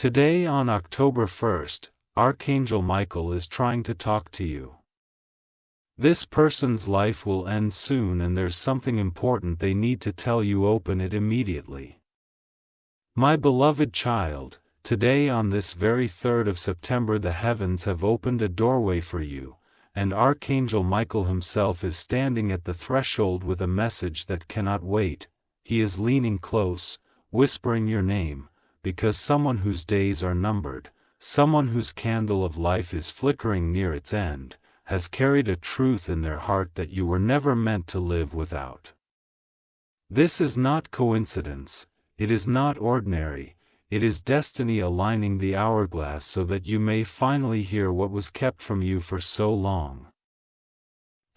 Today on October 1st, Archangel Michael is trying to talk to you. This person's life will end soon and there's something important they need to tell you. Open it immediately. My beloved child, today on this very 3rd of September the heavens have opened a doorway for you, and Archangel Michael himself is standing at the threshold with a message that cannot wait. He is leaning close, whispering your name, because someone whose days are numbered, someone whose candle of life is flickering near its end, has carried a truth in their heart that you were never meant to live without. This is not coincidence, it is not ordinary, it is destiny aligning the hourglass so that you may finally hear what was kept from you for so long.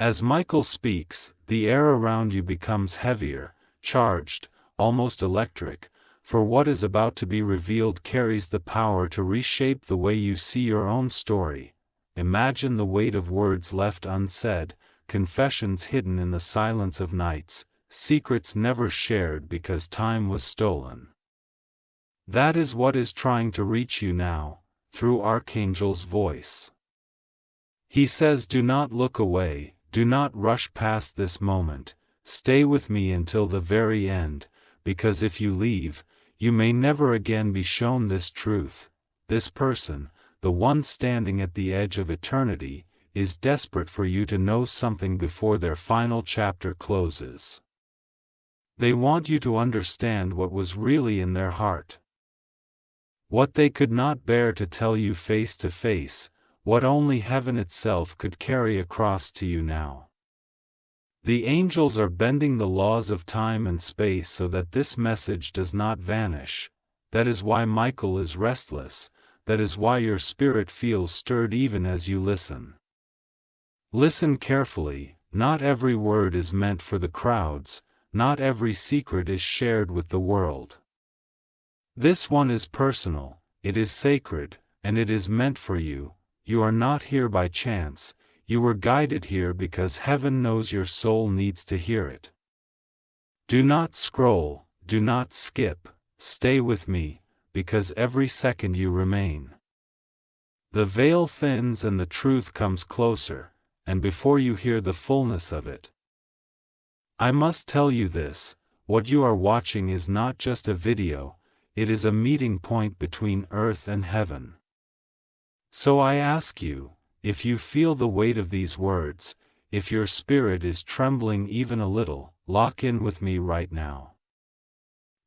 As Michael speaks, the air around you becomes heavier, charged, almost electric, for what is about to be revealed carries the power to reshape the way you see your own story. Imagine the weight of words left unsaid, confessions hidden in the silence of nights, secrets never shared because time was stolen. That is what is trying to reach you now, through Archangel's voice. He says, do not look away, do not rush past this moment, stay with me until the very end, because if you leave, you may never again be shown this truth. This person, the one standing at the edge of eternity, is desperate for you to know something before their final chapter closes. They want you to understand what was really in their heart. What they could not bear to tell you face to face, what only heaven itself could carry across to you now. The angels are bending the laws of time and space so that this message does not vanish. That is why Michael is restless, that is why your spirit feels stirred even as you listen. Listen carefully, not every word is meant for the crowds, not every secret is shared with the world. This one is personal, it is sacred, and it is meant for you. You are not here by chance. You were guided here because heaven knows your soul needs to hear it. Do not scroll, do not skip, stay with me, because every second you remain. The veil thins and the truth comes closer, and before you hear the fullness of it. I must tell you this, what you are watching is not just a video, it is a meeting point between earth and heaven. So I ask you, if you feel the weight of these words, if your spirit is trembling even a little, lock in with me right now.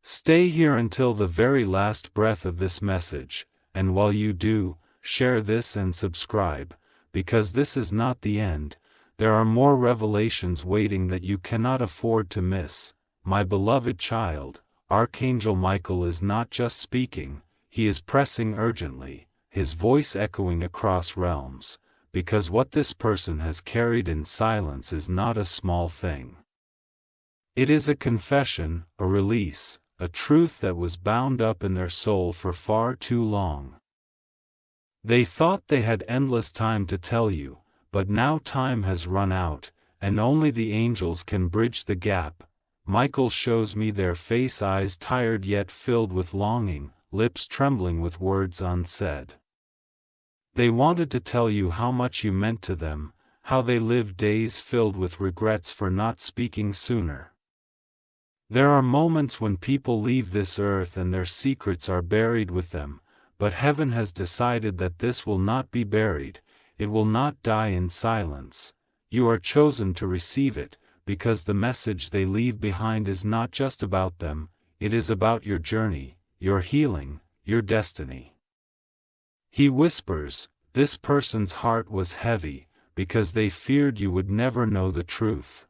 Stay here until the very last breath of this message, and while you do, share this and subscribe, because this is not the end. There are more revelations waiting that you cannot afford to miss. My beloved child, Archangel Michael is not just speaking, he is pressing urgently, his voice echoing across realms. Because what this person has carried in silence is not a small thing. It is a confession, a release, a truth that was bound up in their soul for far too long. They thought they had endless time to tell you, but now time has run out, and only the angels can bridge the gap. Michael shows me their face, eyes tired yet filled with longing, lips trembling with words unsaid. They wanted to tell you how much you meant to them, how they lived days filled with regrets for not speaking sooner. There are moments when people leave this earth and their secrets are buried with them, but heaven has decided that this will not be buried, it will not die in silence. You are chosen to receive it, because the message they leave behind is not just about them, it is about your journey, your healing, your destiny. He whispers, this person's heart was heavy, because they feared you would never know the truth.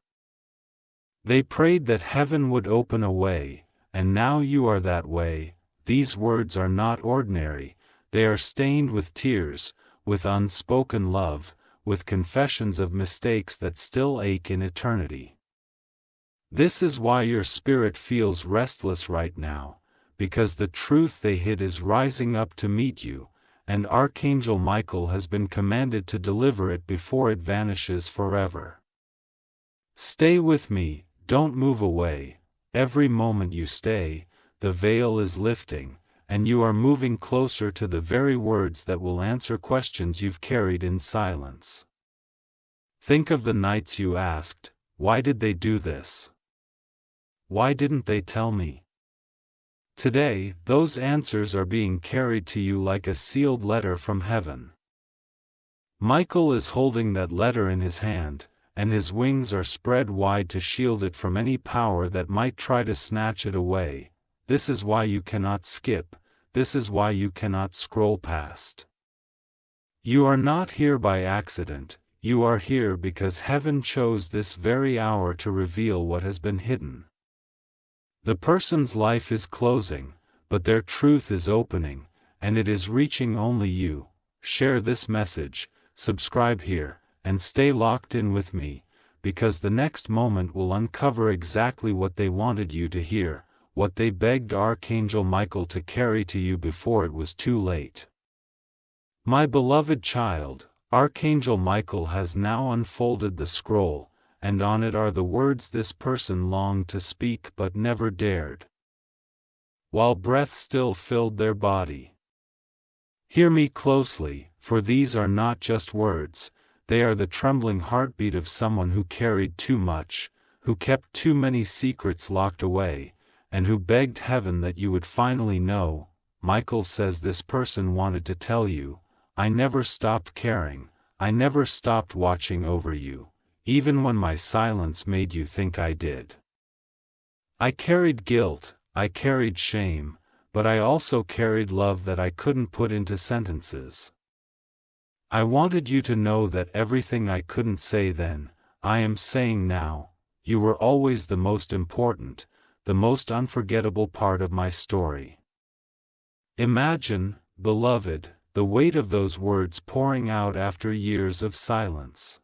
They prayed that heaven would open a way, and now you are that way. These words are not ordinary, they are stained with tears, with unspoken love, with confessions of mistakes that still ache in eternity. This is why your spirit feels restless right now, because the truth they hid is rising up to meet you, and Archangel Michael has been commanded to deliver it before it vanishes forever. Stay with me, don't move away. Every moment you stay, the veil is lifting, and you are moving closer to the very words that will answer questions you've carried in silence. Think of the nights you asked, "Why did they do this? Why didn't they tell me?" Today, those answers are being carried to you like a sealed letter from heaven. Michael is holding that letter in his hand, and his wings are spread wide to shield it from any power that might try to snatch it away. This is why you cannot skip, this is why you cannot scroll past. You are not here by accident, you are here because heaven chose this very hour to reveal what has been hidden. The person's life is closing, but their truth is opening, and it is reaching only you. Share this message, subscribe here, and stay locked in with me, because the next moment will uncover exactly what they wanted you to hear, what they begged Archangel Michael to carry to you before it was too late. My beloved child, Archangel Michael has now unfolded the scroll, and on it are the words this person longed to speak but never dared, while breath still filled their body. Hear me closely, for these are not just words, they are the trembling heartbeat of someone who carried too much, who kept too many secrets locked away, and who begged heaven that you would finally know. Michael says this person wanted to tell you, "I never stopped caring, I never stopped watching over you, even when my silence made you think I did. I carried guilt, I carried shame, but I also carried love that I couldn't put into sentences. I wanted you to know that everything I couldn't say then, I am saying now. You were always the most important, the most unforgettable part of my story." Imagine, beloved, the weight of those words pouring out after years of silence.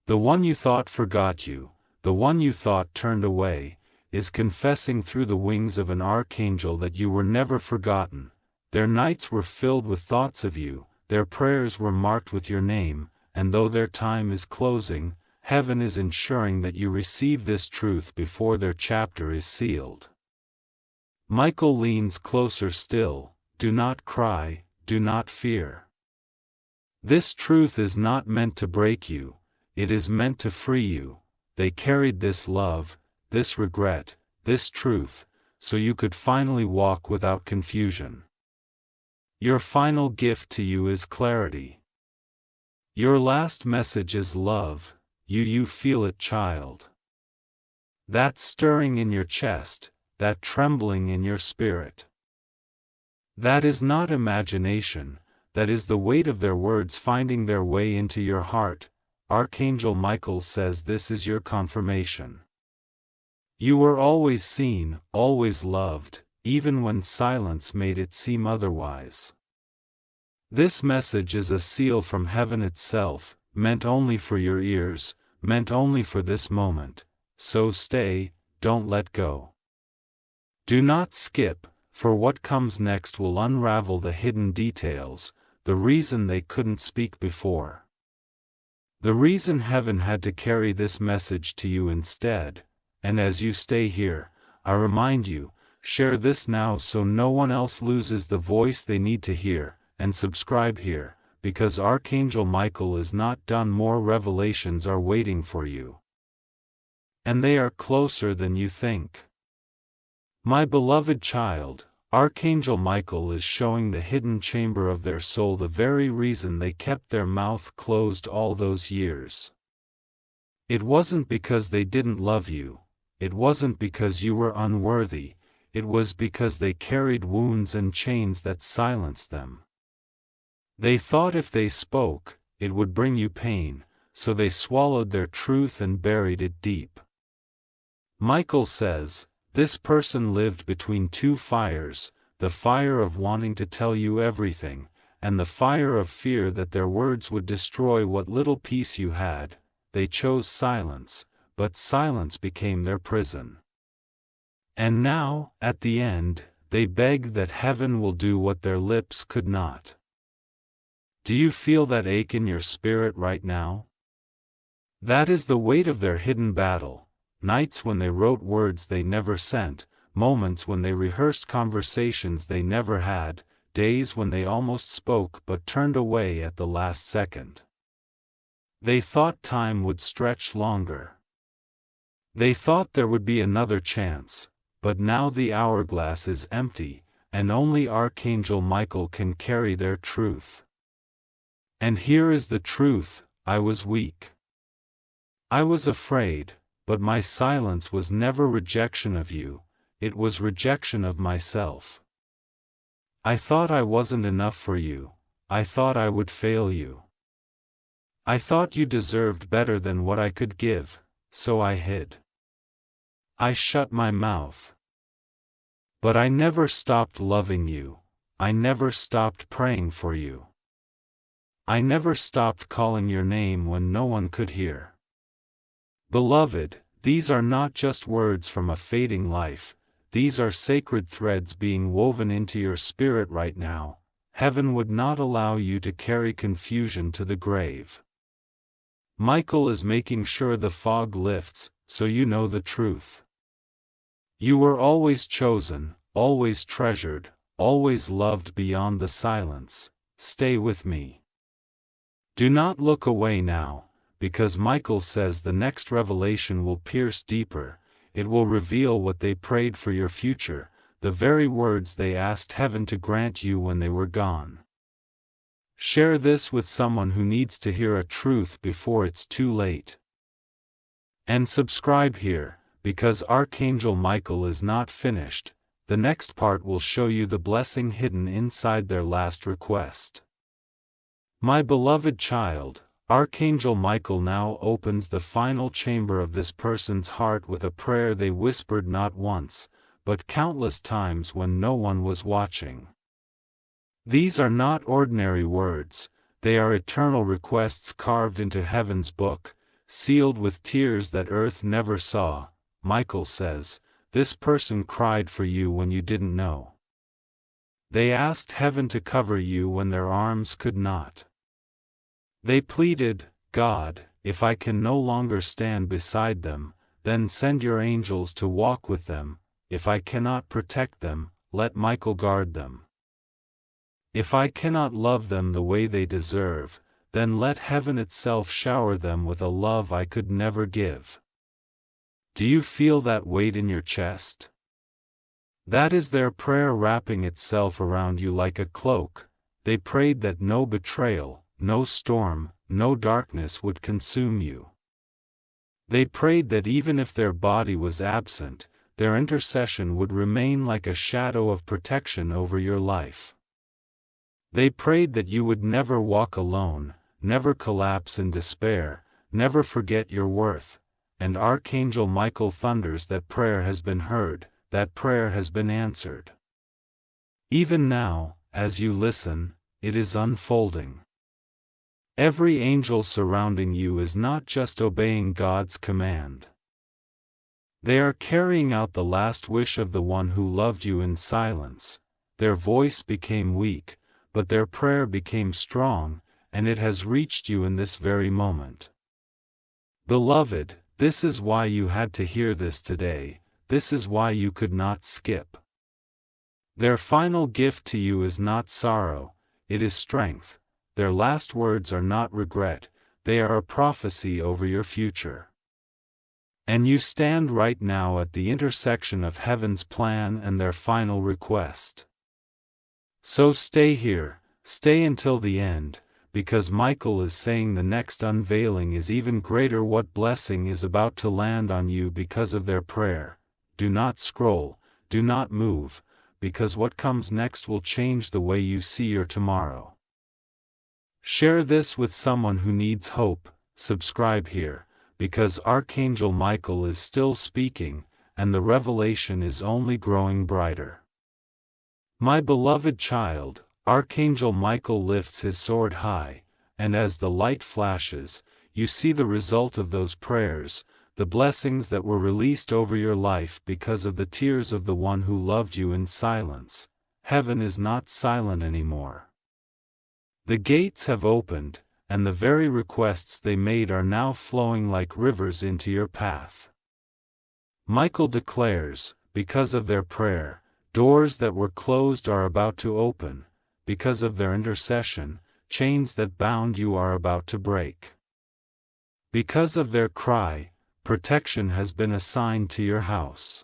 The one you thought forgot you, the one you thought turned away, is confessing through the wings of an archangel that you were never forgotten. Their nights were filled with thoughts of you, their prayers were marked with your name, and though their time is closing, heaven is ensuring that you receive this truth before their chapter is sealed. Michael leans closer still. Do not cry, do not fear. This truth is not meant to break you, it is meant to free you. They carried this love, this regret, this truth, so you could finally walk without confusion. Your final gift to you is clarity. Your last message is love. You feel it, child. That stirring in your chest, that trembling in your spirit. That is not imagination, that is the weight of their words finding their way into your heart. Archangel Michael says this is your confirmation. You were always seen, always loved, even when silence made it seem otherwise. This message is a seal from heaven itself, meant only for your ears, meant only for this moment. So stay, don't let go. Do not skip, for what comes next will unravel the hidden details, the reason they couldn't speak before. The reason heaven had to carry this message to you instead. And as you stay here, I remind you, share this now so no one else loses the voice they need to hear, and subscribe here, because Archangel Michael is not done. More revelations are waiting for you. And they are closer than you think. My beloved child, Archangel Michael is showing the hidden chamber of their soul, the very reason they kept their mouth closed all those years. It wasn't because they didn't love you. It wasn't because you were unworthy, it was because they carried wounds and chains that silenced them. They thought if they spoke, it would bring you pain, so they swallowed their truth and buried it deep. Michael says, this person lived between two fires, the fire of wanting to tell you everything, and the fire of fear that their words would destroy what little peace you had. They chose silence, but silence became their prison. And now, at the end, they beg that heaven will do what their lips could not. Do you feel that ache in your spirit right now? That is the weight of their hidden battle, nights when they wrote words they never sent, moments when they rehearsed conversations they never had, days when they almost spoke but turned away at the last second. They thought time would stretch longer. They thought there would be another chance, but now the hourglass is empty, and only Archangel Michael can carry their truth. And here is the truth: I was weak. I was afraid, but my silence was never rejection of you, it was rejection of myself. I thought I wasn't enough for you, I thought I would fail you. I thought you deserved better than what I could give, so I hid. I shut my mouth. But I never stopped loving you, I never stopped praying for you. I never stopped calling your name when no one could hear. Beloved, these are not just words from a fading life, these are sacred threads being woven into your spirit right now. Heaven would not allow you to carry confusion to the grave. Michael is making sure the fog lifts, so you know the truth. You were always chosen, always treasured, always loved beyond the silence. Stay with me. Do not look away now, because Michael says the next revelation will pierce deeper, it will reveal what they prayed for your future, the very words they asked heaven to grant you when they were gone. Share this with someone who needs to hear a truth before it's too late. And subscribe here, because Archangel Michael is not finished. The next part will show you the blessing hidden inside their last request. My beloved child, Archangel Michael now opens the final chamber of this person's heart with a prayer they whispered not once, but countless times when no one was watching. These are not ordinary words, they are eternal requests carved into heaven's book, sealed with tears that earth never saw. Michael says, this person cried for you when you didn't know. They asked heaven to cover you when their arms could not. They pleaded, God, if I can no longer stand beside them, then send your angels to walk with them. If I cannot protect them, let Michael guard them. If I cannot love them the way they deserve, then let heaven itself shower them with a love I could never give. Do you feel that weight in your chest? That is their prayer wrapping itself around you like a cloak. They prayed that no betrayal, no storm, no darkness would consume you. They prayed that even if their body was absent, their intercession would remain like a shadow of protection over your life. They prayed that you would never walk alone, never collapse in despair, never forget your worth, and Archangel Michael thunders that prayer has been heard, that prayer has been answered. Even now, as you listen, it is unfolding. Every angel surrounding you is not just obeying God's command. They are carrying out the last wish of the one who loved you in silence. Their voice became weak, but their prayer became strong, and it has reached you in this very moment. Beloved, this is why you had to hear this today, this is why you could not skip. Their final gift to you is not sorrow, it is strength. Their last words are not regret, they are a prophecy over your future. And you stand right now at the intersection of heaven's plan and their final request. So stay here, stay until the end, because Michael is saying the next unveiling is even greater. What blessing is about to land on you because of their prayer. Do not scroll, do not move, because what comes next will change the way you see your tomorrow. Share this with someone who needs hope. Subscribe here, because Archangel Michael is still speaking, and the revelation is only growing brighter. My beloved child, Archangel Michael lifts his sword high, and as the light flashes, you see the result of those prayers, the blessings that were released over your life because of the tears of the one who loved you in silence. Heaven is not silent anymore. The gates have opened, and the very requests they made are now flowing like rivers into your path. Michael declares, because of their prayer, doors that were closed are about to open, because of their intercession, chains that bound you are about to break. Because of their cry, protection has been assigned to your house.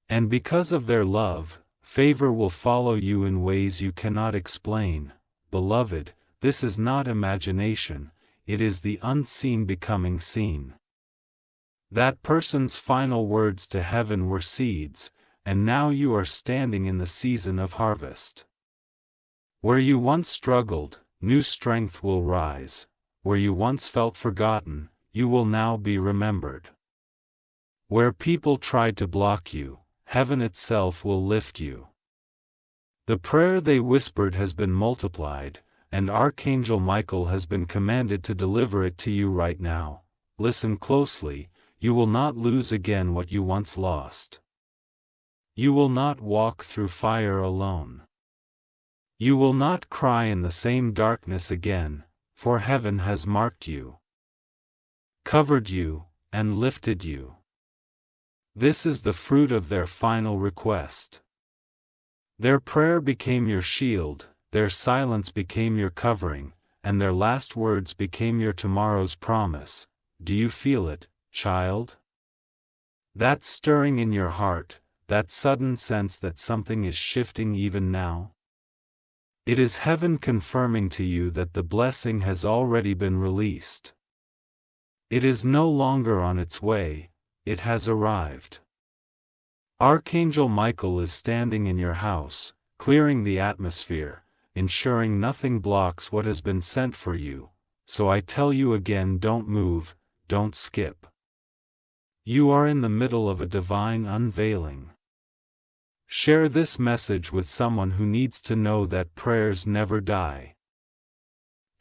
And because of their love, favor will follow you in ways you cannot explain. Beloved, this is not imagination, it is the unseen becoming seen. That person's final words to heaven were seeds, and now you are standing in the season of harvest. Where you once struggled, new strength will rise. Where you once felt forgotten, you will now be remembered. Where people tried to block you, heaven itself will lift you. The prayer they whispered has been multiplied, and Archangel Michael has been commanded to deliver it to you right now. Listen closely, you will not lose again what you once lost. You will not walk through fire alone. You will not cry in the same darkness again, for heaven has marked you, covered you, and lifted you. This is the fruit of their final request. Their prayer became your shield, their silence became your covering, and their last words became your tomorrow's promise. Do you feel it, child? That stirring in your heart, that sudden sense that something is shifting even now? It is heaven confirming to you that the blessing has already been released. It is no longer on its way, it has arrived. Archangel Michael is standing in your house, clearing the atmosphere, ensuring nothing blocks what has been sent for you. So I tell you again, don't move, don't skip. You are in the middle of a divine unveiling. Share this message with someone who needs to know that prayers never die.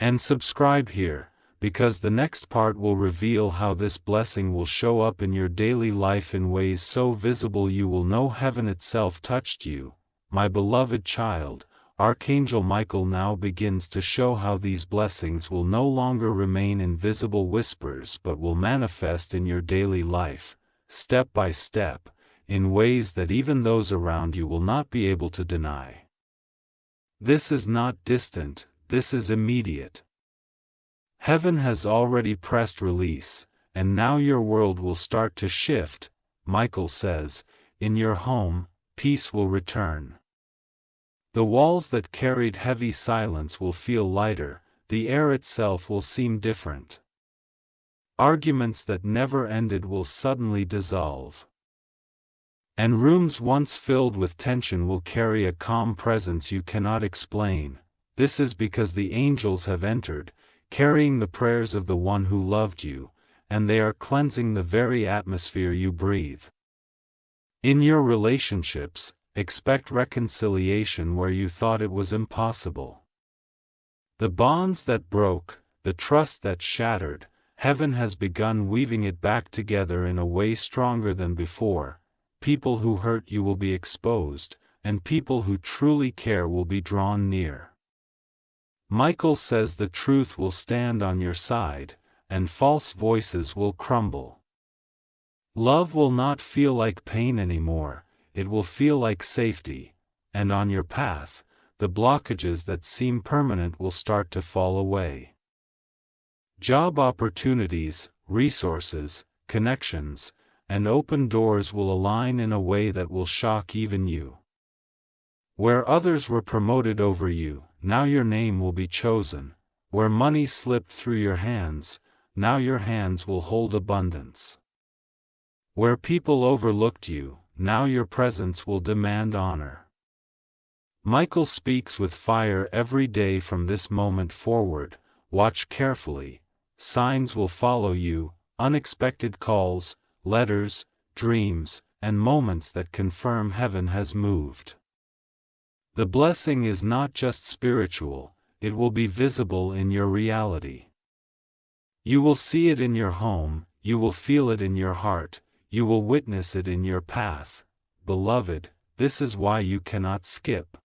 And subscribe here, because the next part will reveal how this blessing will show up in your daily life in ways so visible you will know heaven itself touched you. My beloved child, Archangel Michael now begins to show how these blessings will no longer remain invisible whispers but will manifest in your daily life, step by step, in ways that even those around you will not be able to deny. This is not distant, this is immediate. Heaven has already pressed release, and now your world will start to shift. Michael says, in your home, peace will return. The walls that carried heavy silence will feel lighter, the air itself will seem different. Arguments that never ended will suddenly dissolve. And rooms once filled with tension will carry a calm presence you cannot explain. This is because the angels have entered, carrying the prayers of the one who loved you, and they are cleansing the very atmosphere you breathe. In your relationships, expect reconciliation where you thought it was impossible. The bonds that broke, the trust that shattered, heaven has begun weaving it back together in a way stronger than before. People who hurt you will be exposed, and people who truly care will be drawn near. Michael says the truth will stand on your side, and false voices will crumble. Love will not feel like pain anymore, it will feel like safety, and on your path, the blockages that seem permanent will start to fall away. Job opportunities, resources, connections, and open doors will align in a way that will shock even you. Where others were promoted over you, now your name will be chosen. Where money slipped through your hands, now your hands will hold abundance. Where people overlooked you, now your presence will demand honor. Michael speaks with fire every day from this moment forward. Watch carefully. Signs will follow you, unexpected calls, letters, dreams, and moments that confirm heaven has moved. The blessing is not just spiritual, it will be visible in your reality. You will see it in your home, you will feel it in your heart, you will witness it in your path. Beloved, this is why you cannot skip.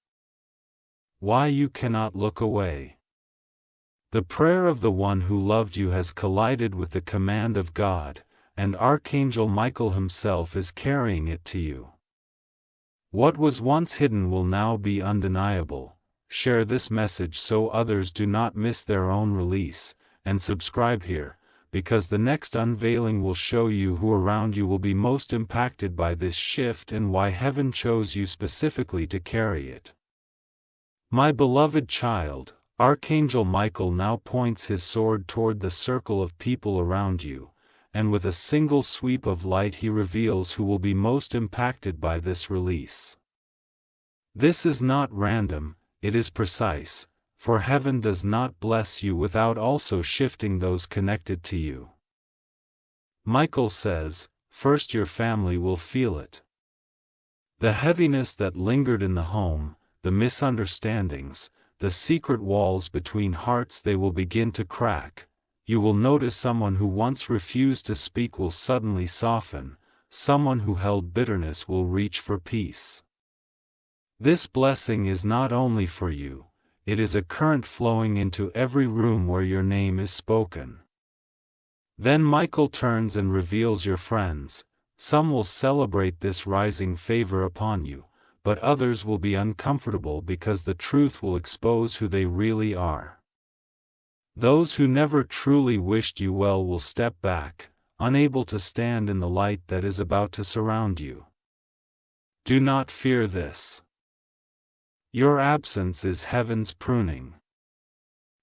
Why you cannot look away. The prayer of the one who loved you has collided with the command of God, and Archangel Michael himself is carrying it to you. What was once hidden will now be undeniable. Share this message so others do not miss their own release, and subscribe here, because the next unveiling will show you who around you will be most impacted by this shift and why heaven chose you specifically to carry it. My beloved child, Archangel Michael now points his sword toward the circle of people around you, and with a single sweep of light he reveals who will be most impacted by this release. This is not random, it is precise, for heaven does not bless you without also shifting those connected to you. Michael says, first your family will feel it. The heaviness that lingered in the home, the misunderstandings, the secret walls between hearts, they will begin to crack. You will notice someone who once refused to speak will suddenly soften, someone who held bitterness will reach for peace. This blessing is not only for you, it is a current flowing into every room where your name is spoken. Then Michael turns and reveals your friends. Some will celebrate this rising favor upon you, but others will be uncomfortable because the truth will expose who they really are. Those who never truly wished you well will step back, unable to stand in the light that is about to surround you. Do not fear this. Your absence is heaven's pruning.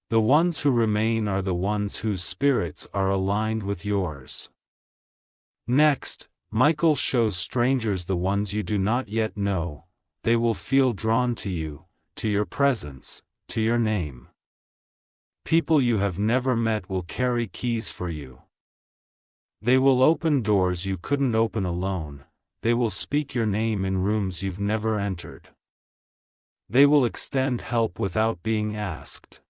The ones who remain are the ones whose spirits are aligned with yours. Next, Michael shows strangers the ones you do not yet know. They will feel drawn to you, to your presence, to your name. People you have never met will carry keys for you. They will open doors you couldn't open alone. They will speak your name in rooms you've never entered. They will extend help without being asked.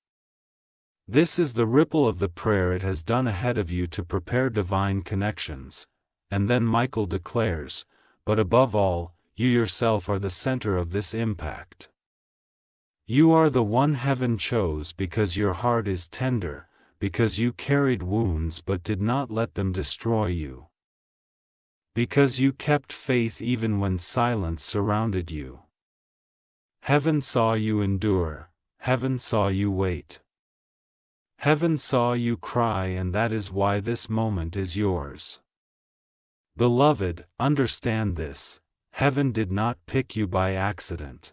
This is the ripple of the prayer it has done ahead of you to prepare divine connections. And then Michael declares, but above all, you yourself are the center of this impact. You are the one heaven chose because your heart is tender, because you carried wounds but did not let them destroy you. Because you kept faith even when silence surrounded you. Heaven saw you endure, heaven saw you wait. Heaven saw you cry, and that is why this moment is yours. Beloved, understand this, heaven did not pick you by accident.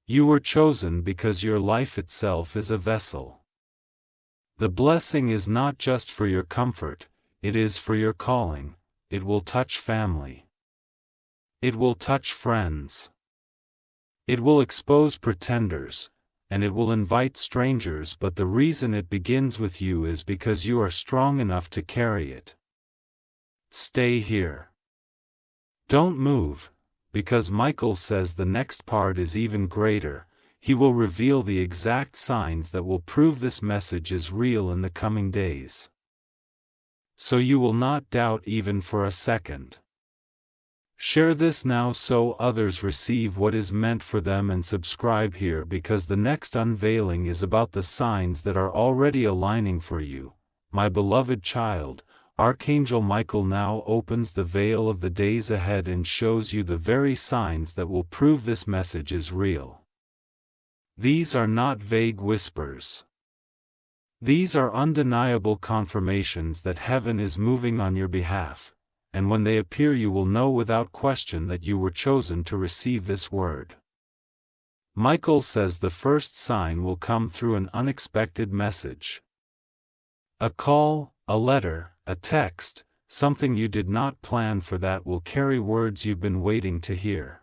You were chosen because your life itself is a vessel. The blessing is not just for your comfort, it is for your calling. It will touch family. It will touch friends. It will expose pretenders, and it will invite strangers, but the reason it begins with you is because you are strong enough to carry it. Stay here. Don't move, because Michael says the next part is even greater. He will reveal the exact signs that will prove this message is real in the coming days. So you will not doubt even for a second. Share this now so others receive what is meant for them, and subscribe here because the next unveiling is about the signs that are already aligning for you. My beloved child, Archangel Michael now opens the veil of the days ahead and shows you the very signs that will prove this message is real. These are not vague whispers. These are undeniable confirmations that heaven is moving on your behalf, and when they appear you will know without question that you were chosen to receive this word. Michael says the first sign will come through an unexpected message. A call, a letter, a text, something you did not plan for that will carry words you've been waiting to hear.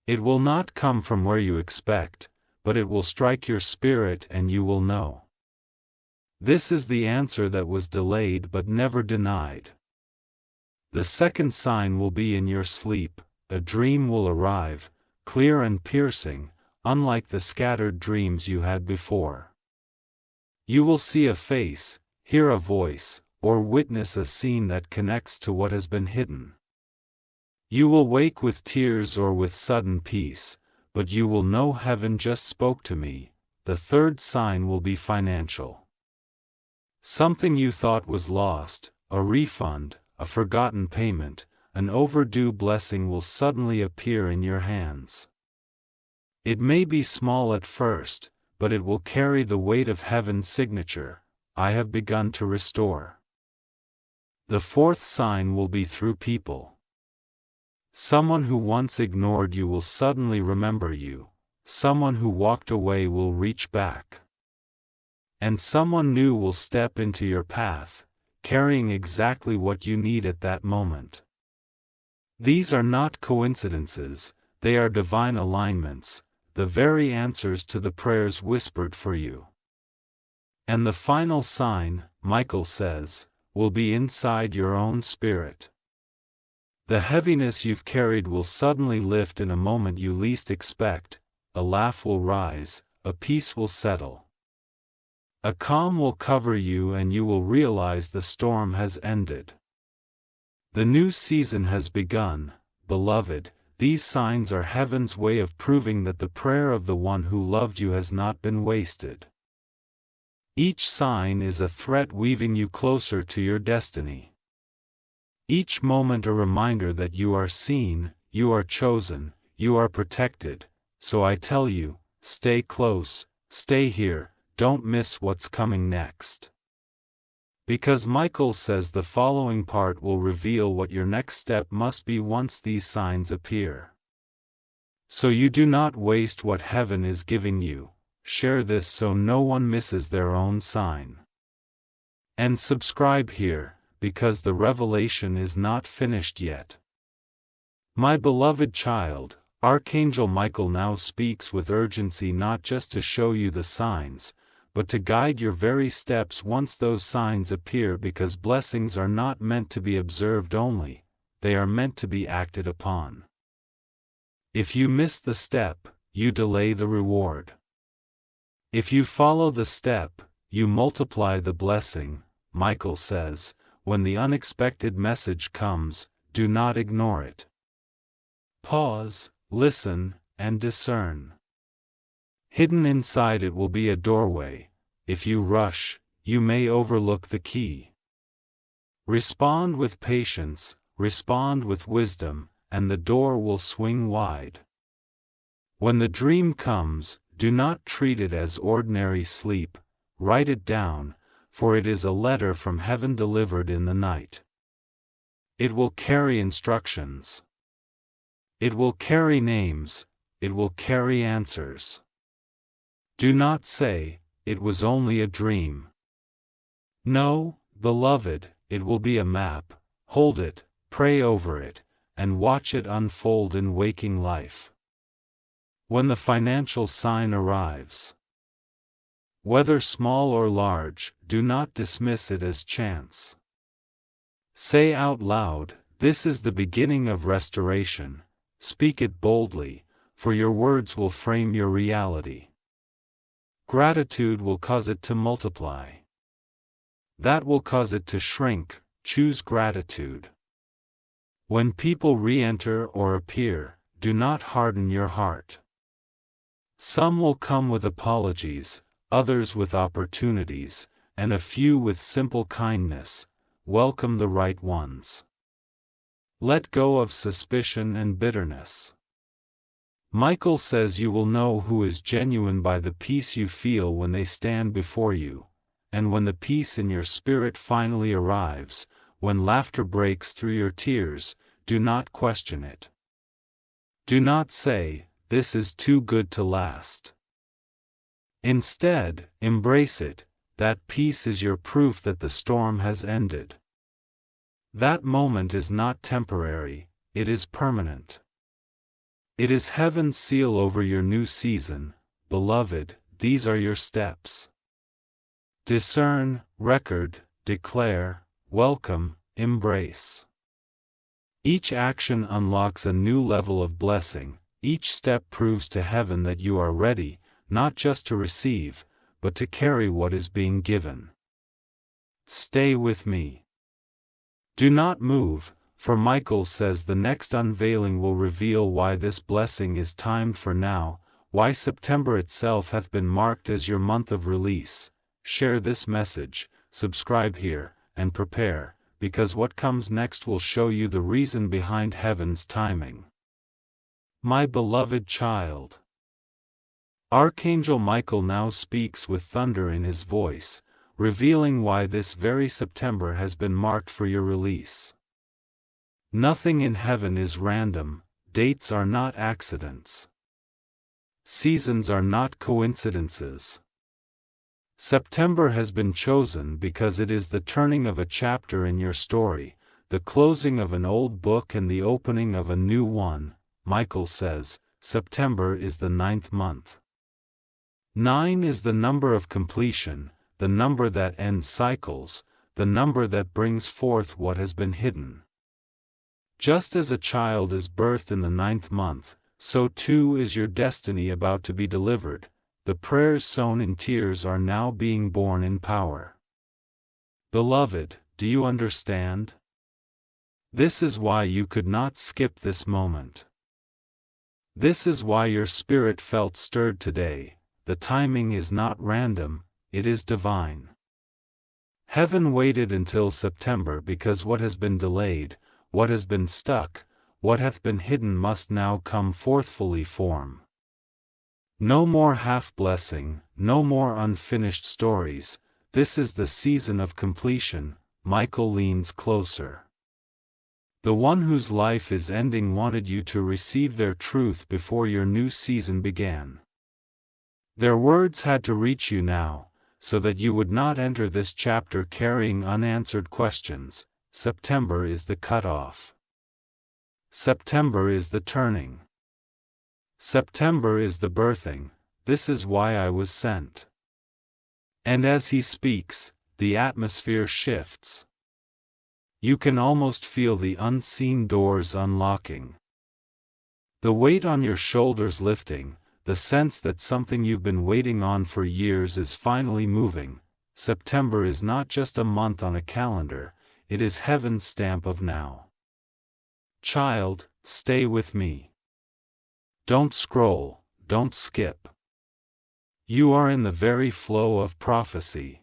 It will not come from where you expect, but it will strike your spirit and you will know. This is the answer that was delayed but never denied. The second sign will be in your sleep. A dream will arrive, clear and piercing, unlike the scattered dreams you had before. You will see a face, hear a voice, or witness a scene that connects to what has been hidden. You will wake with tears or with sudden peace, but you will know heaven just spoke to me. The third sign will be financial. Something you thought was lost, a refund, a forgotten payment, an overdue blessing will suddenly appear in your hands. It may be small at first, but it will carry the weight of heaven's signature. I have begun to restore. The fourth sign will be through people. Someone who once ignored you will suddenly remember you. Someone who walked away will reach back. And someone new will step into your path, carrying exactly what you need at that moment. These are not coincidences, they are divine alignments, the very answers to the prayers whispered for you. And the final sign, Michael says, will be inside your own spirit. The heaviness you've carried will suddenly lift in a moment you least expect, a laugh will rise, a peace will settle. A calm will cover you and you will realize the storm has ended. The new season has begun, beloved. These signs are heaven's way of proving that the prayer of the one who loved you has not been wasted. Each sign is a thread weaving you closer to your destiny. Each moment a reminder that you are seen, you are chosen, you are protected. So I tell you, stay close, stay here, don't miss what's coming next. Because Michael says the following part will reveal what your next step must be once these signs appear. So you do not waste what heaven is giving you, share this so no one misses their own sign. And subscribe here, because the revelation is not finished yet. My beloved child, Archangel Michael now speaks with urgency not just to show you the signs, but to guide your very steps once those signs appear, because blessings are not meant to be observed only, they are meant to be acted upon. If you miss the step, you delay the reward. If you follow the step, you multiply the blessing. Michael says, when the unexpected message comes, do not ignore it. Pause, listen, and discern. Hidden inside it will be a doorway. If you rush, you may overlook the key. Respond with patience, respond with wisdom, and the door will swing wide. When the dream comes, do not treat it as ordinary sleep, write it down, for it is a letter from heaven delivered in the night. It will carry instructions. It will carry names, it will carry answers. Do not say, it was only a dream. No, beloved, it will be a map. Hold it, pray over it, and watch it unfold in waking life. When the financial sign arrives, whether small or large, do not dismiss it as chance. Say out loud, this is the beginning of restoration. Speak it boldly, for your words will frame your reality. Gratitude will cause it to multiply. That will cause it to shrink. Choose gratitude. When people re-enter or appear, do not harden your heart. Some will come with apologies, others with opportunities, and a few with simple kindness. Welcome the right ones. Let go of suspicion and bitterness. Michael says you will know who is genuine by the peace you feel when they stand before you, and when the peace in your spirit finally arrives, when laughter breaks through your tears, do not question it. Do not say, this is too good to last. Instead, embrace it. That peace is your proof that the storm has ended. That moment is not temporary, it is permanent. It is heaven's seal over your new season. Beloved, these are your steps. Discern, record, declare, welcome, embrace. Each action unlocks a new level of blessing. Each step proves to heaven that you are ready, not just to receive, but to carry what is being given. Stay with me. Do not move, for Michael says the next unveiling will reveal why this blessing is timed for now, why September itself hath been marked as your month of release. Share this message, subscribe here, and prepare, because what comes next will show you the reason behind heaven's timing. My beloved child. Archangel Michael now speaks with thunder in his voice, revealing why this very September has been marked for your release. Nothing in heaven is random, dates are not accidents. Seasons are not coincidences. September has been chosen because it is the turning of a chapter in your story, the closing of an old book and the opening of a new one. Michael says, September is the 9th month. 9 is the number of completion, the number that ends cycles, the number that brings forth what has been hidden. Just as a child is birthed in the 9th month, so too is your destiny about to be delivered. The prayers sown in tears are now being born in power. Beloved, do you understand? This is why you could not skip this moment. This is why your spirit felt stirred today. The timing is not random, it is divine. Heaven waited until September because what has been delayed, what has been stuck, what hath been hidden must now come forth fully form. No more half-blessing, no more unfinished stories, this is the season of completion. Michael leans closer. The one whose life is ending wanted you to receive their truth before your new season began. Their words had to reach you now, so that you would not enter this chapter carrying unanswered questions. September is the cutoff. September is the turning. September is the birthing. This is why I was sent. And as he speaks, the atmosphere shifts. You can almost feel the unseen doors unlocking. The weight on your shoulders lifting, the sense that something you've been waiting on for years is finally moving. September is not just a month on a calendar, it is heaven's stamp of now. Child, stay with me. Don't scroll, don't skip. You are in the very flow of prophecy.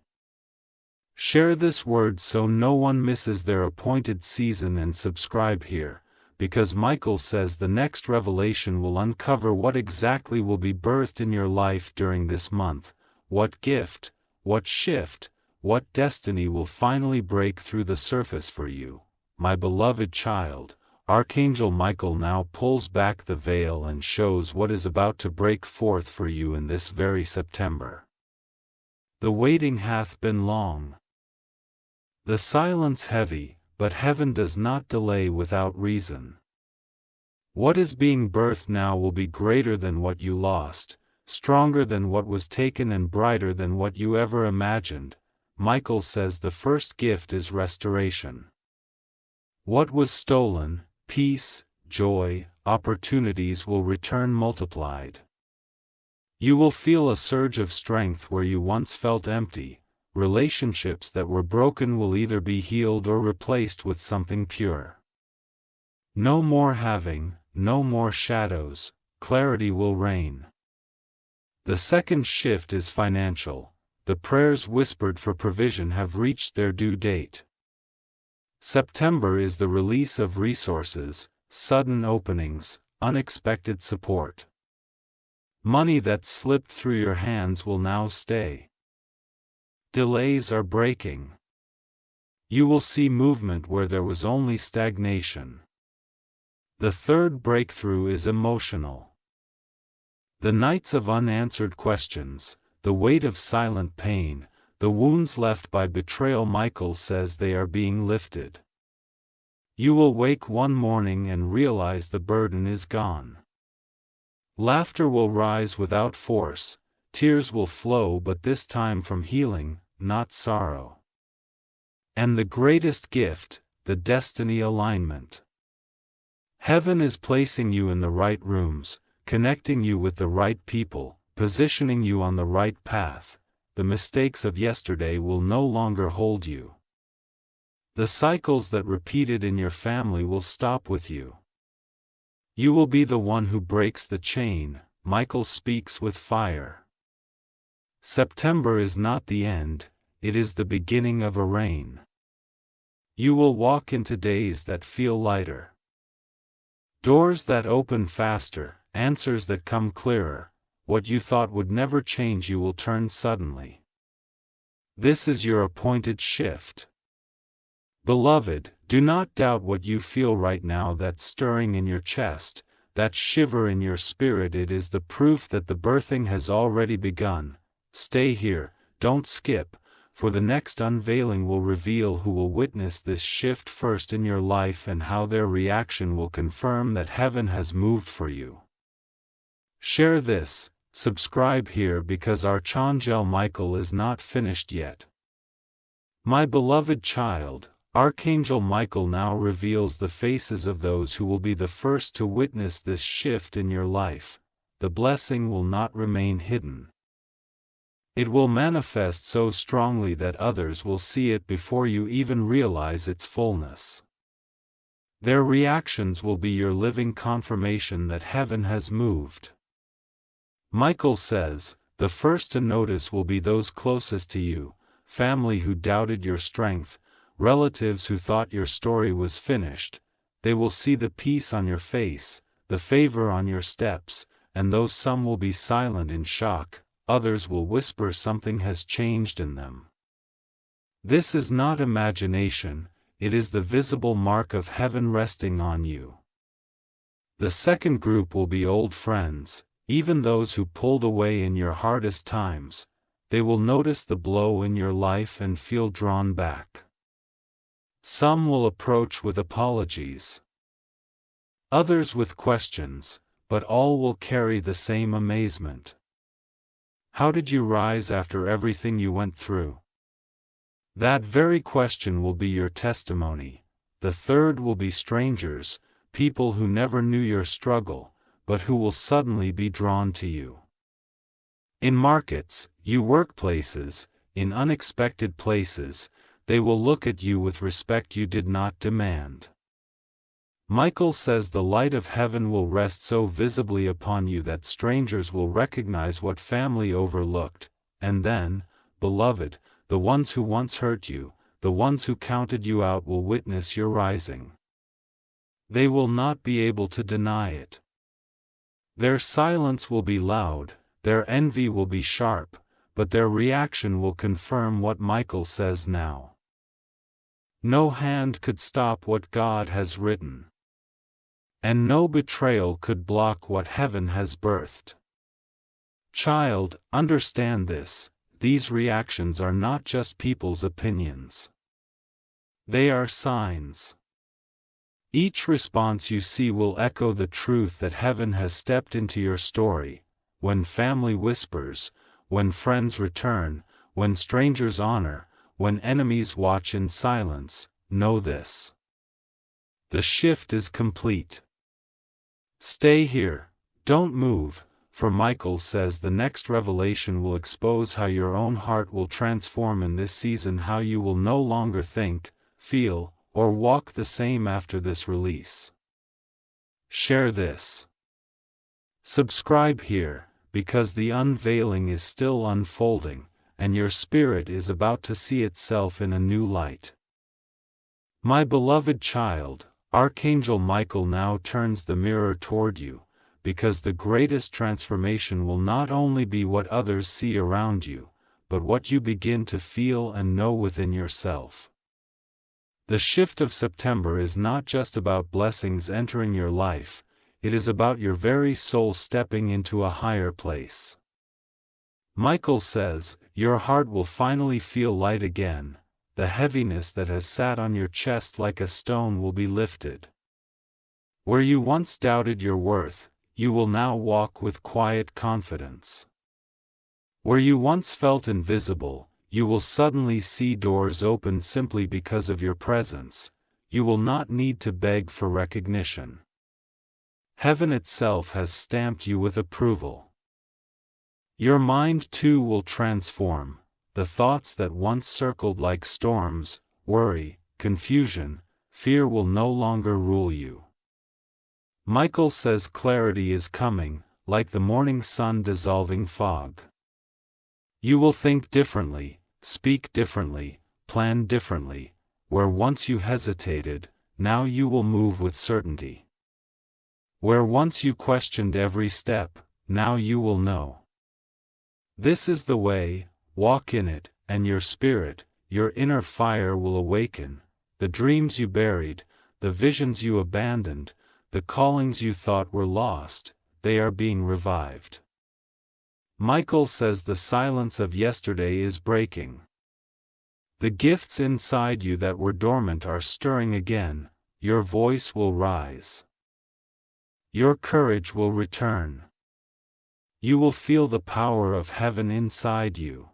Share this word so no one misses their appointed season and subscribe here, because Michael says the next revelation will uncover what exactly will be birthed in your life during this month, what gift, what shift, what destiny will finally break through the surface for you, my beloved child. Archangel Michael now pulls back the veil and shows what is about to break forth for you in this very September. The waiting hath been long. The silence heavy, but heaven does not delay without reason. What is being birthed now will be greater than what you lost, stronger than what was taken and brighter than what you ever imagined. Michael says the first gift is restoration. What was stolen, peace, joy, opportunities will return multiplied. You will feel a surge of strength where you once felt empty. Relationships that were broken will either be healed or replaced with something pure. No more having, no more shadows, clarity will reign. The second shift is financial. The prayers whispered for provision have reached their due date. September is the release of resources, sudden openings, unexpected support. Money that slipped through your hands will now stay. Delays are breaking. You will see movement where there was only stagnation. The third breakthrough is emotional. The nights of unanswered questions, the weight of silent pain, the wounds left by betrayal. Michael says they are being lifted. You will wake one morning and realize the burden is gone. Laughter will rise without force, tears will flow, but this time from healing, not sorrow. And the greatest gift, the destiny alignment. Heaven is placing you in the right rooms, connecting you with the right people, positioning you on the right path. The mistakes of yesterday will no longer hold you. The cycles that repeated in your family will stop with you. You will be the one who breaks the chain. Michael speaks with fire. September is not the end, it is the beginning of a reign. You will walk into days that feel lighter. Doors that open faster, answers that come clearer. What you thought would never change you will turn suddenly. This is your appointed shift. Beloved, do not doubt what you feel right now, that stirring in your chest, that shiver in your spirit. It is the proof that the birthing has already begun. Stay here, don't skip, for the next unveiling will reveal who will witness this shift first in your life, and how their reaction will confirm that heaven has moved for you. Share this, subscribe here, because Archangel Michael is not finished yet. My beloved child, Archangel Michael now reveals the faces of those who will be the first to witness this shift in your life. The blessing will not remain hidden. It will manifest so strongly that others will see it before you even realize its fullness. Their reactions will be your living confirmation that heaven has moved. Michael says, the first to notice will be those closest to you, family who doubted your strength, relatives who thought your story was finished. They will see the peace on your face, the favor on your steps, and though some will be silent in shock, others will whisper something has changed in them. This is not imagination, it is the visible mark of heaven resting on you. The second group will be old friends, even those who pulled away in your hardest times. They will notice the blow in your life and feel drawn back. Some will approach with apologies, others with questions, but all will carry the same amazement. How did you rise after everything you went through? That very question will be your testimony. The third will be strangers, people who never knew your struggle, but who will suddenly be drawn to you. In markets, workplaces, in unexpected places, they will look at you with respect you did not demand. Michael says the light of heaven will rest so visibly upon you that strangers will recognize what family overlooked, and then, beloved, the ones who once hurt you, the ones who counted you out will witness your rising. They will not be able to deny it. Their silence will be loud, their envy will be sharp, but their reaction will confirm what Michael says now. No hand could stop what God has written. And no betrayal could block what heaven has birthed. Child, understand this, these reactions are not just people's opinions. They are signs. Each response you see will echo the truth that heaven has stepped into your story. When family whispers, when friends return, when strangers honor, when enemies watch in silence, know this: the shift is complete. Stay here, don't move, for Michael says the next revelation will expose how your own heart will transform in this season, how you will no longer think, feel, or walk the same after this release. Share this. Subscribe here, because the unveiling is still unfolding, and your spirit is about to see itself in a new light. My beloved child, Archangel Michael now turns the mirror toward you, because the greatest transformation will not only be what others see around you, but what you begin to feel and know within yourself. The shift of September is not just about blessings entering your life, it is about your very soul stepping into a higher place. Michael says, your heart will finally feel light again, the heaviness that has sat on your chest like a stone will be lifted. Where you once doubted your worth, you will now walk with quiet confidence. Where you once felt invisible, you will suddenly see doors open simply because of your presence. You will not need to beg for recognition. Heaven itself has stamped you with approval. Your mind too will transform. The thoughts that once circled like storms, worry, confusion, fear will no longer rule you. Michael says clarity is coming, like the morning sun dissolving fog. You will think differently, speak differently, plan differently. Where once you hesitated, now you will move with certainty. Where once you questioned every step, now you will know. This is the way, walk in it, and your spirit, your inner fire will awaken. The dreams you buried, the visions you abandoned, the callings you thought were lost, they are being revived. Michael says the silence of yesterday is breaking. The gifts inside you that were dormant are stirring again, your voice will rise. Your courage will return. You will feel the power of heaven inside you.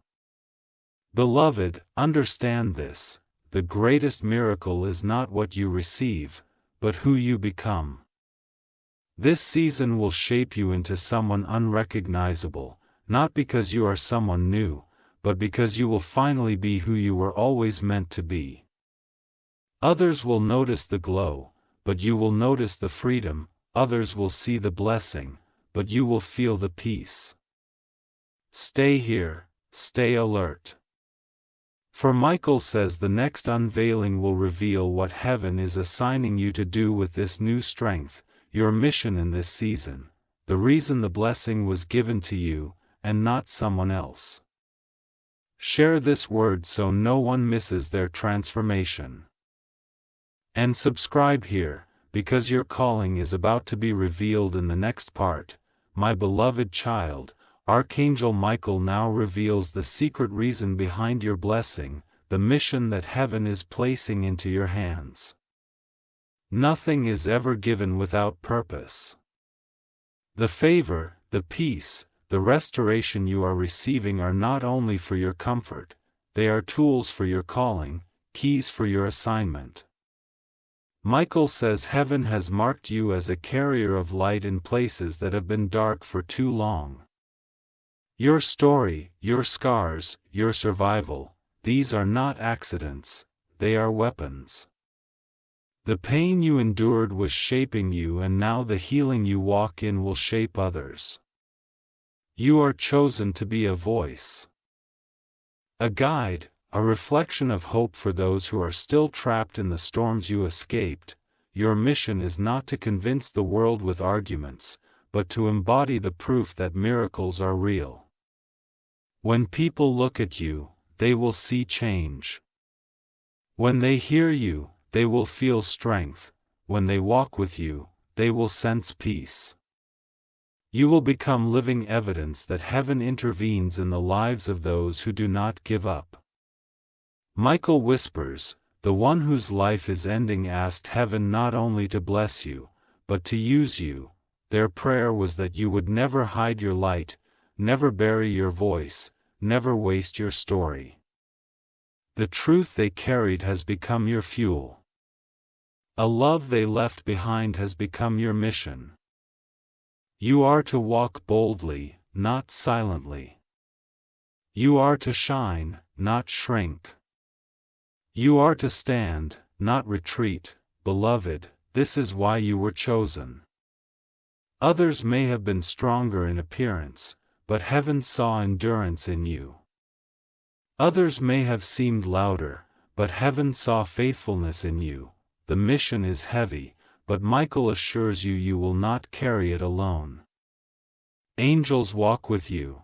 Beloved, understand this, the greatest miracle is not what you receive, but who you become. This season will shape you into someone unrecognizable, not because you are someone new, but because you will finally be who you were always meant to be. Others will notice the glow, but you will notice the freedom, others will see the blessing, but you will feel the peace. Stay here, stay alert. For Michael says the next unveiling will reveal what heaven is assigning you to do with this new strength, your mission in this season, the reason the blessing was given to you, and not someone else. Share this word so no one misses their transformation. And subscribe here, because your calling is about to be revealed in the next part. My beloved child, Archangel Michael now reveals the secret reason behind your blessing, the mission that heaven is placing into your hands. Nothing is ever given without purpose. The favor, the peace, the restoration you are receiving are not only for your comfort, they are tools for your calling, keys for your assignment. Michael says heaven has marked you as a carrier of light in places that have been dark for too long. Your story, your scars, your survival, these are not accidents, they are weapons. The pain you endured was shaping you, and now the healing you walk in will shape others. You are chosen to be a voice, a guide, a reflection of hope for those who are still trapped in the storms you escaped. Your mission is not to convince the world with arguments, but to embody the proof that miracles are real. When people look at you, they will see change. When they hear you, they will feel strength. When they walk with you, they will sense peace. You will become living evidence that heaven intervenes in the lives of those who do not give up. Michael whispers, the one whose life is ending asked heaven not only to bless you, but to use you. Their prayer was that you would never hide your light, never bury your voice, never waste your story. The truth they carried has become your fuel. A love they left behind has become your mission. You are to walk boldly, not silently. You are to shine, not shrink. You are to stand, not retreat. Beloved, this is why you were chosen. Others may have been stronger in appearance, but heaven saw endurance in you. Others may have seemed louder, but heaven saw faithfulness in you. The mission is heavy, but Michael assures you you will not carry it alone. Angels walk with you.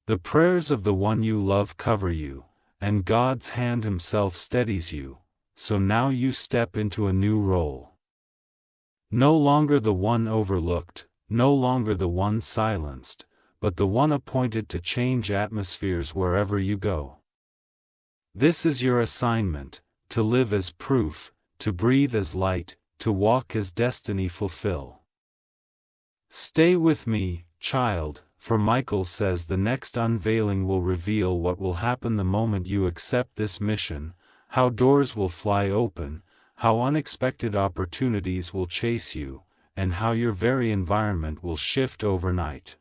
The prayers of the one you love cover you, and God's hand himself steadies you, so now you step into a new role. No longer the one overlooked, no longer the one silenced, but the one appointed to change atmospheres wherever you go. This is your assignment, to live as proof, to breathe as light, to walk as destiny fulfill. Stay with me, child, for Michael says the next unveiling will reveal what will happen the moment you accept this mission, how doors will fly open, how unexpected opportunities will chase you, and how your very environment will shift overnight.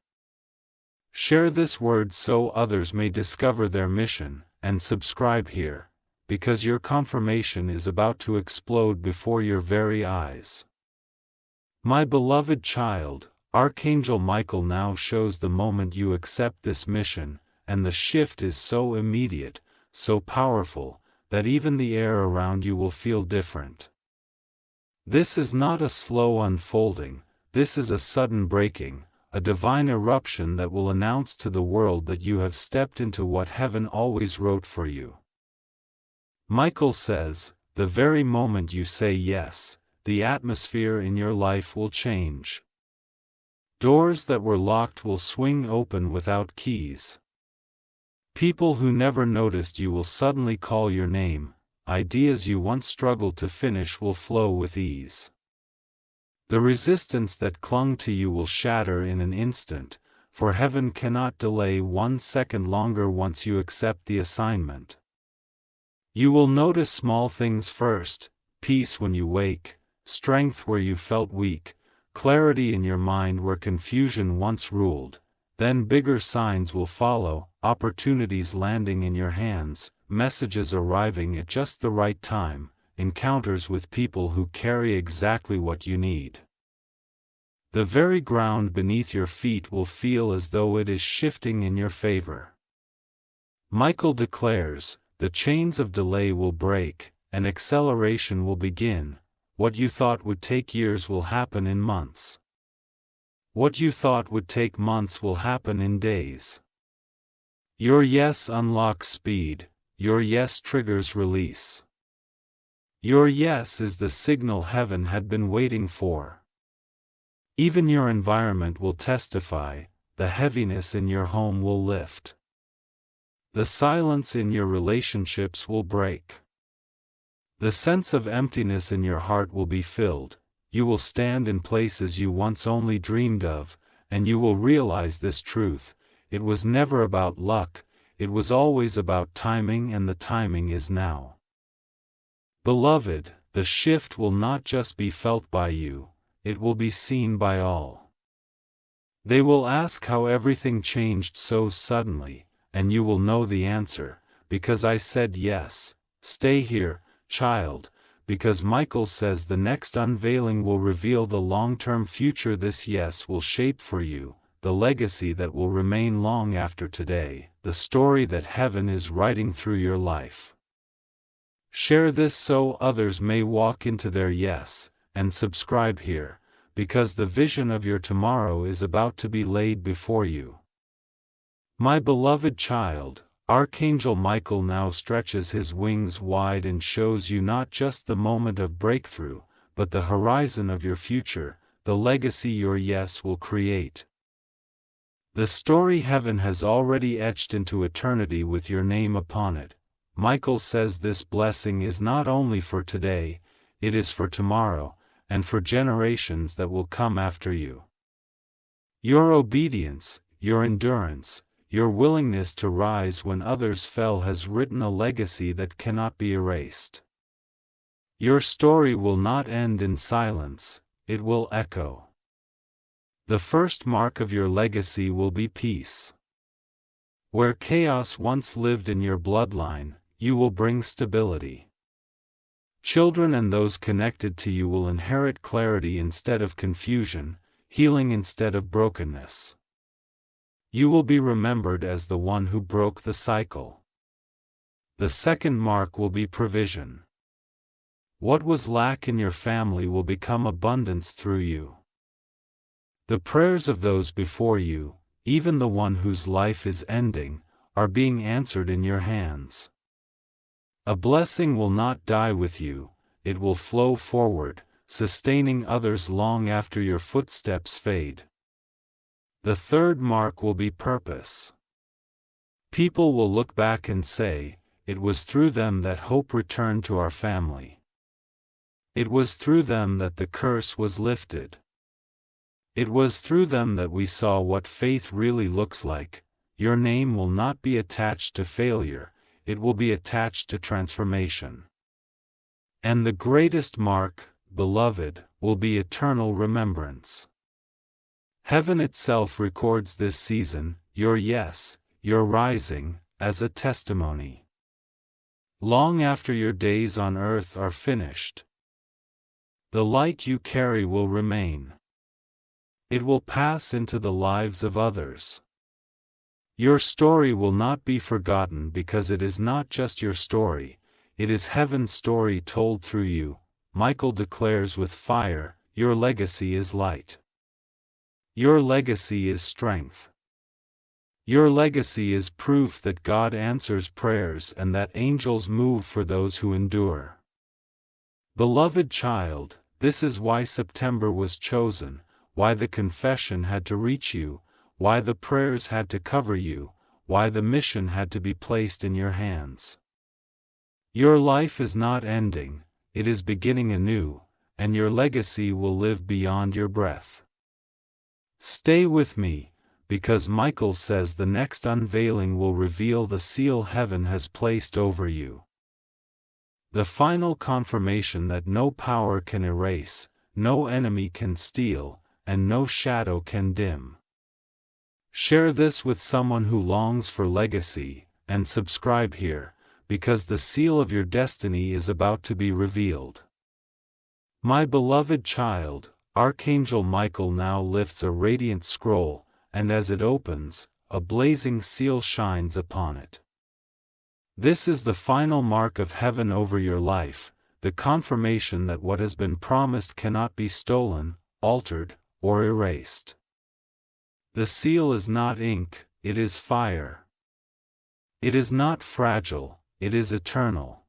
Share this word so others may discover their mission, and subscribe here, because your confirmation is about to explode before your very eyes. My beloved child, Archangel Michael now shows the moment you accept this mission, and the shift is so immediate, so powerful, that even the air around you will feel different. This is not a slow unfolding, this is a sudden breaking, a divine eruption that will announce to the world that you have stepped into what heaven always wrote for you. Michael says, the very moment you say yes, the atmosphere in your life will change. Doors that were locked will swing open without keys. People who never noticed you will suddenly call your name, ideas you once struggled to finish will flow with ease. The resistance that clung to you will shatter in an instant, for heaven cannot delay 1 second longer once you accept the assignment. You will notice small things first: peace when you wake, strength where you felt weak, clarity in your mind where confusion once ruled. Then bigger signs will follow, opportunities landing in your hands, messages arriving at just the right time, encounters with people who carry exactly what you need. The very ground beneath your feet will feel as though it is shifting in your favor. Michael declares, the chains of delay will break, and acceleration will begin. What you thought would take years will happen in months. What you thought would take months will happen in days. Your yes unlocks speed, your yes triggers release. Your yes is the signal heaven had been waiting for. Even your environment will testify, the heaviness in your home will lift. The silence in your relationships will break. The sense of emptiness in your heart will be filled. You will stand in places you once only dreamed of, and you will realize this truth: it was never about luck, it was always about timing, and the timing is now. Beloved, the shift will not just be felt by you, it will be seen by all. They will ask how everything changed so suddenly, and you will know the answer: because I said yes. Stay here, child, because Michael says the next unveiling will reveal the long-term future this yes will shape for you, the legacy that will remain long after today, the story that heaven is writing through your life. Share this so others may walk into their yes, and subscribe here, because the vision of your tomorrow is about to be laid before you. My beloved child, Archangel Michael now stretches his wings wide and shows you not just the moment of breakthrough, but the horizon of your future, the legacy your yes will create. The story heaven has already etched into eternity with your name upon it. Michael says this blessing is not only for today, it is for tomorrow, and for generations that will come after you. Your obedience, your endurance, your willingness to rise when others fell has written a legacy that cannot be erased. Your story will not end in silence, it will echo. The first mark of your legacy will be peace. Where chaos once lived in your bloodline, you will bring stability. Children and those connected to you will inherit clarity instead of confusion, healing instead of brokenness. You will be remembered as the one who broke the cycle. The second mark will be provision. What was lack in your family will become abundance through you. The prayers of those before you, even the one whose life is ending, are being answered in your hands. A blessing will not die with you, it will flow forward, sustaining others long after your footsteps fade. The third mark will be purpose. People will look back and say, it was through them that hope returned to our family. It was through them that the curse was lifted. It was through them that we saw what faith really looks like. Your name will not be attached to failure, it will be attached to transformation. And the greatest mark, beloved, will be eternal remembrance. Heaven itself records this season, your yes, your rising, as a testimony. Long after your days on earth are finished, the light you carry will remain. It will pass into the lives of others. Your story will not be forgotten because it is not just your story, it is heaven's story told through you. Michael declares with fire, your legacy is light. Your legacy is strength. Your legacy is proof that God answers prayers and that angels move for those who endure. Beloved child, this is why September was chosen, why the confession had to reach you, why the prayers had to cover you, why the mission had to be placed in your hands. Your life is not ending, it is beginning anew, and your legacy will live beyond your breath. Stay with me, because Michael says the next unveiling will reveal the seal heaven has placed over you. The final confirmation that no power can erase, no enemy can steal, and no shadow can dim. Share this with someone who longs for legacy, and subscribe here, because the seal of your destiny is about to be revealed. My beloved child, Archangel Michael now lifts a radiant scroll, and as it opens, a blazing seal shines upon it. This is the final mark of heaven over your life, the confirmation that what has been promised cannot be stolen, altered, or erased. The seal is not ink, it is fire. It is not fragile, it is eternal.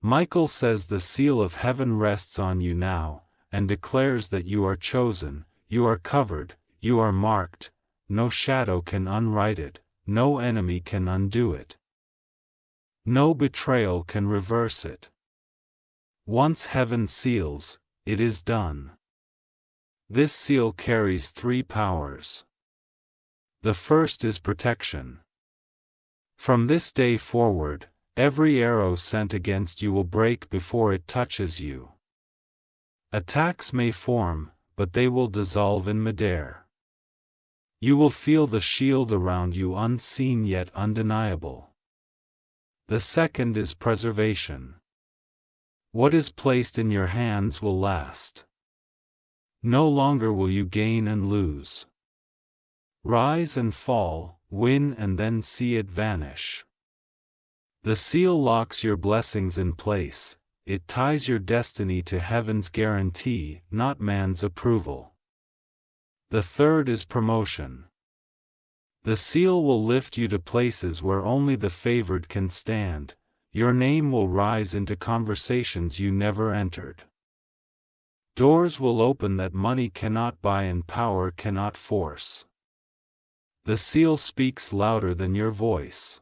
Michael says the seal of heaven rests on you now, and declares that you are chosen, you are covered, you are marked, no shadow can unwrite it, no enemy can undo it. No betrayal can reverse it. Once heaven seals, it is done. This seal carries 3 powers. The first is protection. From this day forward, every arrow sent against you will break before it touches you. Attacks may form, but they will dissolve in midair. You will feel the shield around you unseen yet undeniable. The second is preservation. What is placed in your hands will last. No longer will you gain and lose. Rise and fall, win and then see it vanish. The seal locks your blessings in place, it ties your destiny to heaven's guarantee, not man's approval. The third is promotion. The seal will lift you to places where only the favored can stand, your name will rise into conversations you never entered. Doors will open that money cannot buy and power cannot force. The seal speaks louder than your voice.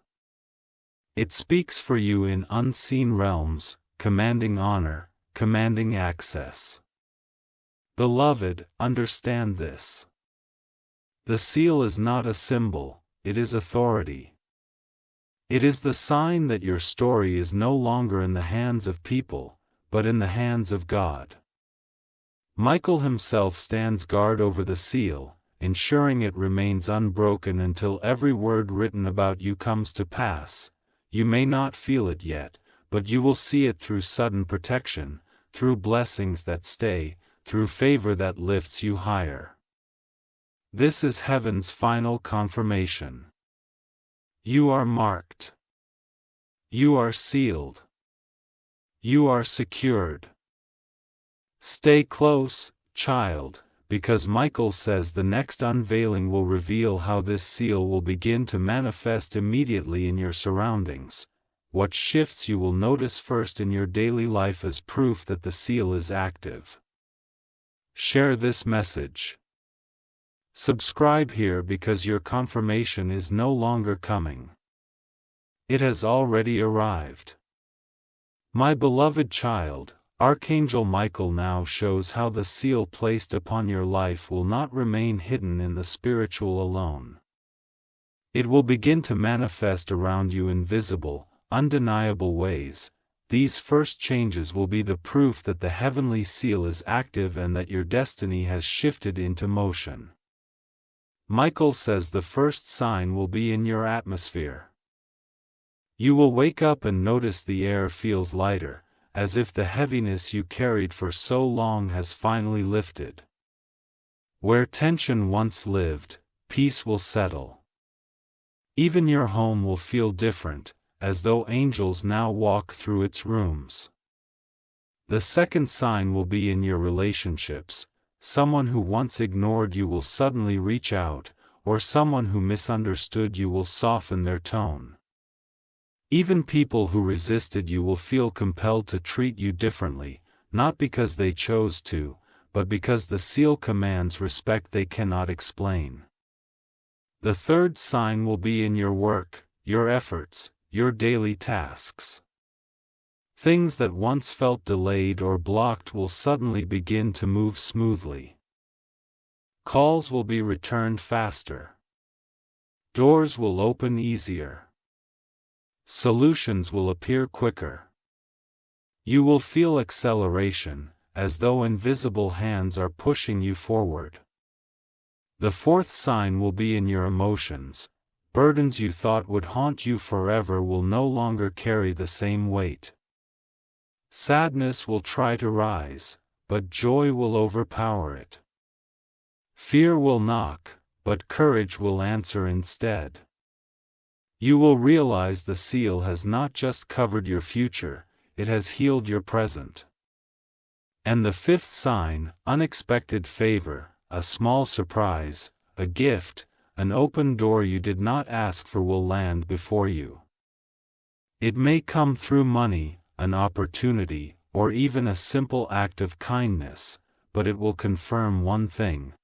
It speaks for you in unseen realms, commanding honor, commanding access. Beloved, understand this. The seal is not a symbol, it is authority. It is the sign that your story is no longer in the hands of people, but in the hands of God. Michael himself stands guard over the seal, ensuring it remains unbroken until every word written about you comes to pass. You may not feel it yet, but you will see it through sudden protection, through blessings that stay, through favor that lifts you higher. This is heaven's final confirmation. You are marked. You are sealed. You are secured. Stay close, child, because Michael says the next unveiling will reveal how this seal will begin to manifest immediately in your surroundings. What shifts you will notice first in your daily life as proof that the seal is active. Share this message. Subscribe here because your confirmation is no longer coming. It has already arrived. My beloved child, Archangel Michael now shows how the seal placed upon your life will not remain hidden in the spiritual alone. It will begin to manifest around you in visible, undeniable ways. These first changes will be the proof that the heavenly seal is active and that your destiny has shifted into motion. Michael says the first sign will be in your atmosphere. You will wake up and notice the air feels lighter, as if the heaviness you carried for so long has finally lifted. Where tension once lived, peace will settle. Even your home will feel different, as though angels now walk through its rooms. The second sign will be in your relationships. Someone who once ignored you will suddenly reach out, or someone who misunderstood you will soften their tone. Even people who resisted you will feel compelled to treat you differently, not because they chose to, but because the seal commands respect they cannot explain. The third sign will be in your work, your efforts, your daily tasks. Things that once felt delayed or blocked will suddenly begin to move smoothly. Calls will be returned faster. Doors will open easier. Solutions will appear quicker. You will feel acceleration, as though invisible hands are pushing you forward. The fourth sign will be in your emotions. Burdens you thought would haunt you forever will no longer carry the same weight. Sadness will try to rise, but joy will overpower it. Fear will knock, but courage will answer instead. You will realize the seal has not just covered your future, it has healed your present. And the fifth sign, unexpected favor, a small surprise, a gift, an open door you did not ask for will land before you. It may come through money, an opportunity, or even a simple act of kindness, but it will confirm one thing.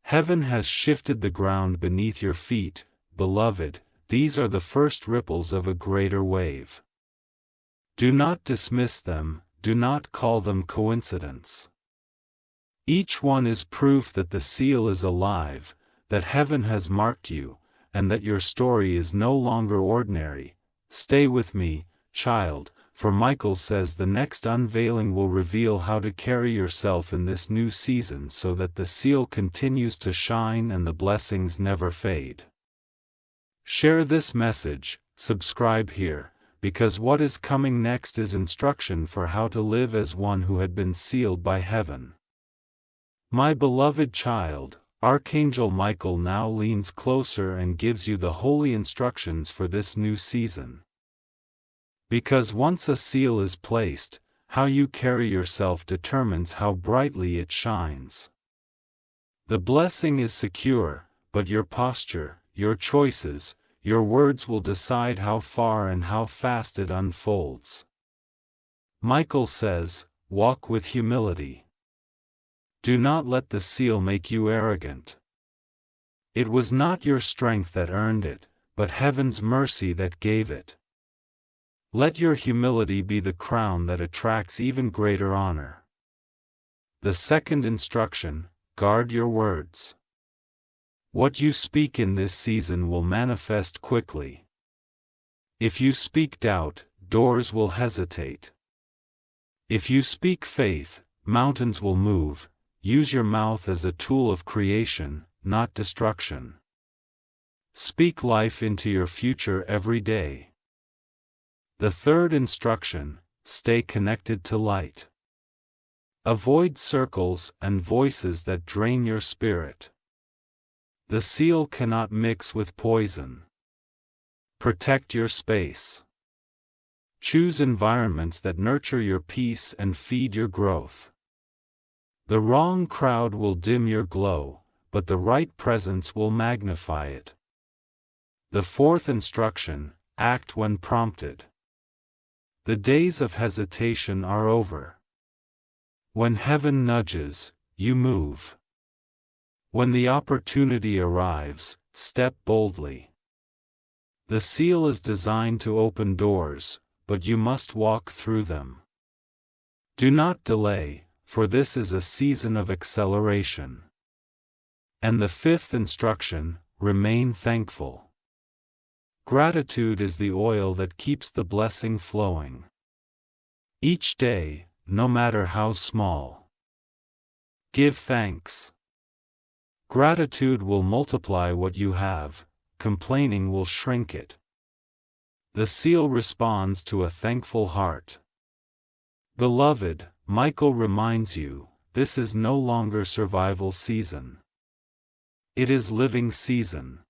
Heaven has shifted the ground beneath your feet, beloved. These are the first ripples of a greater wave. Do not dismiss them, do not call them coincidence. Each one is proof that the seal is alive, that heaven has marked you, and that your story is no longer ordinary. Stay with me, child, for Michael says the next unveiling will reveal how to carry yourself in this new season so that the seal continues to shine and the blessings never fade. Share this message, subscribe here, because what is coming next is instruction for how to live as one who had been sealed by heaven. My beloved child, Archangel Michael now leans closer and gives you the holy instructions for this new season. Because once a seal is placed, how you carry yourself determines how brightly it shines. The blessing is secure, but your posture, your choices, your words will decide how far and how fast it unfolds. Michael says, walk with humility. Do not let the seal make you arrogant. It was not your strength that earned it, but heaven's mercy that gave it. Let your humility be the crown that attracts even greater honor. The second instruction, guard your words. What you speak in this season will manifest quickly. If you speak doubt, doors will hesitate. If you speak faith, mountains will move. Use your mouth as a tool of creation, not destruction. Speak life into your future every day. The third instruction, stay connected to light. Avoid circles and voices that drain your spirit. The seal cannot mix with poison. Protect your space. Choose environments that nurture your peace and feed your growth. The wrong crowd will dim your glow, but the right presence will magnify it. The fourth instruction, act when prompted. The days of hesitation are over. When heaven nudges, you move. When the opportunity arrives, step boldly. The seal is designed to open doors, but you must walk through them. Do not delay, for this is a season of acceleration. And the fifth instruction, remain thankful. Gratitude is the oil that keeps the blessing flowing. Each day, no matter how small, give thanks. Gratitude will multiply what you have, complaining will shrink it. The seal responds to a thankful heart. Beloved, Michael reminds you, this is no longer survival season. It is living season.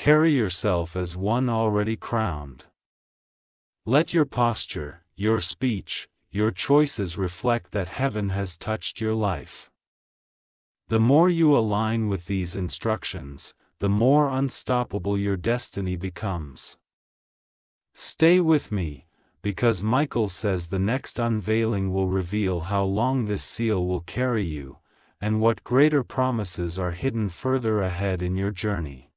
Carry yourself as one already crowned. Let your posture, your speech, your choices reflect that heaven has touched your life. The more you align with these instructions, the more unstoppable your destiny becomes. Stay with me, because Michael says the next unveiling will reveal how long this seal will carry you, and what greater promises are hidden further ahead in your journey.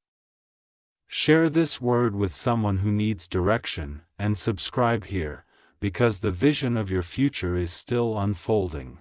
Share this word with someone who needs direction, and subscribe here, because the vision of your future is still unfolding.